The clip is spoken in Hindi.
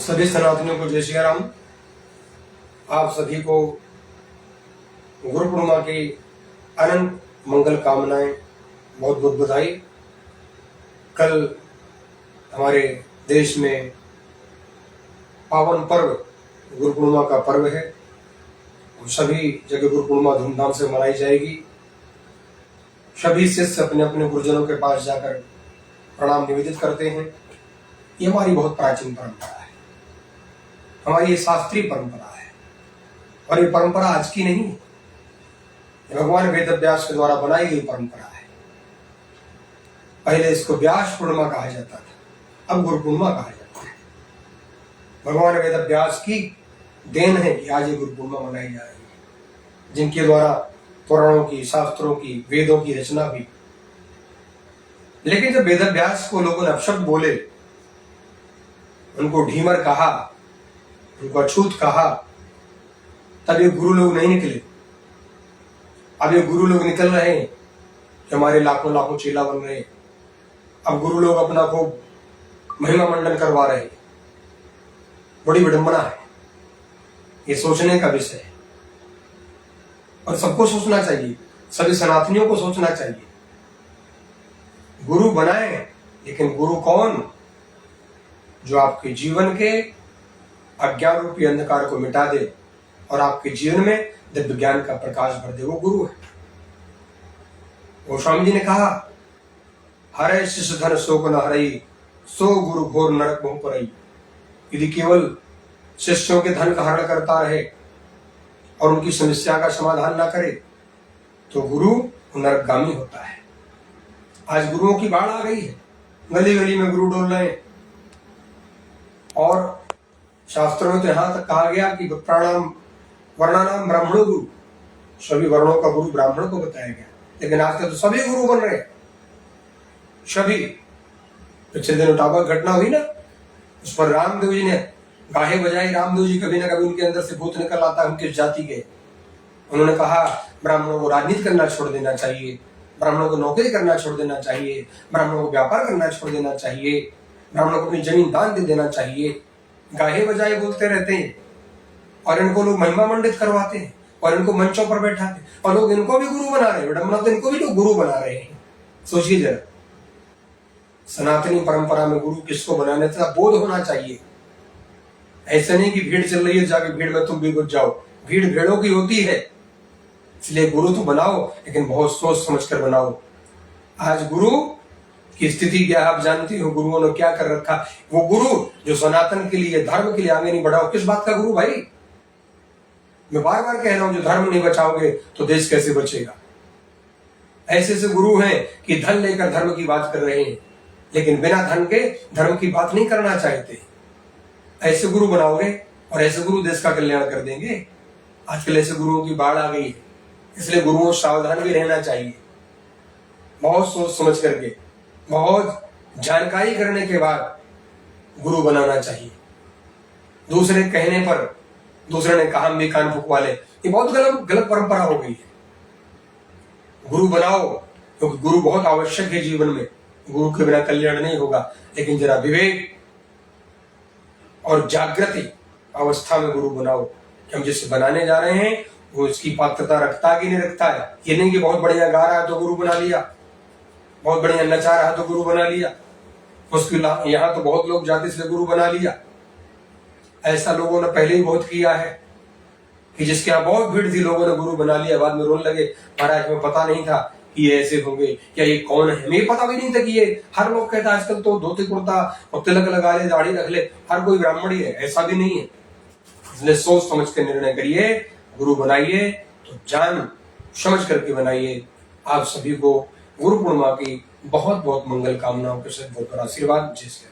सभी सनातनियों को जय श्री राम। आप सभी को गुरु पूर्णिमा की अनंत मंगल कामनाएं, बहुत बहुत बधाई। कल हमारे देश में पावन पर्व गुरु पूर्णिमा का पर्व है। सभी जगह गुरु पूर्णिमा धूमधाम से मनाई जाएगी। सभी शिष्य अपने अपने गुरुजनों के पास जाकर प्रणाम निवेदित करते हैं। ये हमारी बहुत प्राचीन परंपरा है, हमारी ये शास्त्रीय परंपरा है और ये परंपरा आज की नहीं है। भगवान वेद व्यास के द्वारा बनाई गई परंपरा है। पहले इसको व्यास पूर्णिमा कहा जाता था, अब गुरु पूर्णिमा कहा जाता है। भगवान वेद व्यास की देन है कि आज ये गुरु पूर्णिमा मनाई जा रही है, जिनके द्वारा पुराणों की, शास्त्रों की, वेदों की रचना हुई। लेकिन जब वेद व्यास को लोगों ने अपशब्द बोले, उनको ढीमर कहा, उनको अछूत कहा, तब ये गुरु लोग नहीं निकले। अब ये गुरु लोग निकल रहे हैं कि हमारे लाखों लाखों चेला बन रहे हैं। अब गुरु लोग अपना खूब महिमा मंडन करवा रहे हैं। बड़ी विडंबना है, ये सोचने का विषय है और सबको सोचना चाहिए, सभी सनातनियों को सोचना चाहिए। गुरु बनाए, लेकिन गुरु कौन? जो आपके जीवन के अज्ञान रूपी अंधकार को मिटा दे और आपके जीवन में दिव्य ज्ञान का प्रकाश भर दे, वो गुरु है। गोस्वामी जी ने कहा, हरे शिष्य धन शोक न हरई, सो गुरु घोर नरक बहु परई। यदि केवल शिष्यों के धन का हरण करता रहे और उनकी समस्या का समाधान न करे तो गुरु नरकगामी होता है। आज गुरुओं की बाढ़ आ गई है, गली गली में गुरु डोल रहे हैं। और शास्त्रों में तो यहां तक कहा गया कि प्रणाम वर्णानाम ब्राह्मणो गुरु, सभी वर्णों का गुरु ब्राह्मण को बताया गया। लेकिन आजकल तो सभी गुरु बन रहे हैं, सभी। पिछले दिन उटावा घटना हुई ना, उस पर रामदेव जी ने गाहे बजाई। रामदेव जी कभी ना कभी उनके अंदर से भूत निकल आता है, उनकी जाति के। उन्होंने कहा ब्राह्मणों को राजनीति करना छोड़ देना चाहिए, ब्राह्मणों को नौकरी करना छोड़ देना चाहिए, ब्राह्मणों को व्यापार करना छोड़ देना चाहिए, ब्राह्मणों को अपनी जमीन दान दे देना चाहिए। गाहे बजाए बोलते रहते हैं और इनको लोग महिमा मंडित करवाते हैं और इनको मंचों पर बैठाते हैं और लोग इनको भी गुरु बना रहे हैं। विडंबना तो इनको भी लोग गुरु बना रहे हैं। सोचिए जरा, सनातनी परंपरा में गुरु किसको बनाने का बोध होना चाहिए। ऐसा नहीं कि भीड़ चल रही है, जाके भीड़ में तुम भी घुस जाओ। भीड़ भेड़ों की होती है, इसलिए गुरु तो बनाओ, लेकिन बहुत सोच समझ कर बनाओ। आज गुरु की स्थिति क्या आप जानती हो? गुरुओं ने क्या कर रखा? वो गुरु जो सनातन के लिए, धर्म के लिए आगे नहीं बढ़ाओ, किस बात का गुरु भाई? मैं बार बार कह रहा हूं, जो धर्म नहीं बचाओगे तो देश कैसे बचेगा? ऐसे ऐसे गुरु हैं कि धन लेकर धर्म की बात कर रहे हैं, लेकिन बिना धन के धर्म की बात नहीं करना चाहते। ऐसे गुरु बनाओगे और ऐसे गुरु देश का कल्याण कर देंगे। आजकल ऐसे गुरुओं की बाढ़ आ गई है, इसलिए गुरुओं सावधान भी रहना चाहिए। बहुत सोच समझ करके, बहुत जानकारी करने के बाद गुरु बनाना चाहिए। दूसरे कहने पर, दूसरे ने कहा हम भी कान फुकवा ले, ये बहुत गलत परंपरा हो गई है। गुरु बनाओ, क्योंकि गुरु बहुत आवश्यक है जीवन में। गुरु के बिना कल्याण नहीं होगा। लेकिन जरा विवेक और जागृति अवस्था में गुरु बनाओ कि हम जिससे बनाने जा रहे हैं वो इसकी पात्रता रखता कि नहीं रखता है। ये नहीं कि बहुत बढ़िया गा रहा है तो गुरु बना लिया, बहुत बढ़िया नचा रहा तो गुरु बना लिया, उसके यहाँ तो बहुत लोग जाते इसलिए गुरु बना लिया। ऐसा लोगों ने पहले ही बहुत किया है कि जिसके यहाँ बहुत भीड़ थी, लोगों ने गुरु बना लिया। बाद में रोने लगे, महाराज हमें पता नहीं था कि ये ऐसे होंगे, या ये कौन है, हमें पता भी नहीं था कि ये। हर लोग कहता है आजकल तो धोती कुर्ता और तिलक लगा ले, दाढ़ी रख ले, हर कोई ब्राह्मण ही है। ऐसा भी नहीं है। इसलिए सोच समझ के निर्णय करिए, गुरु बनाइए तो जान समझ करके बनाइए। आप सभी को गुरु पूर्णिमा की बहुत बहुत मंगल कामनाओं के साथ बहुत बड़ा आशीर्वाद। जय श्री राम।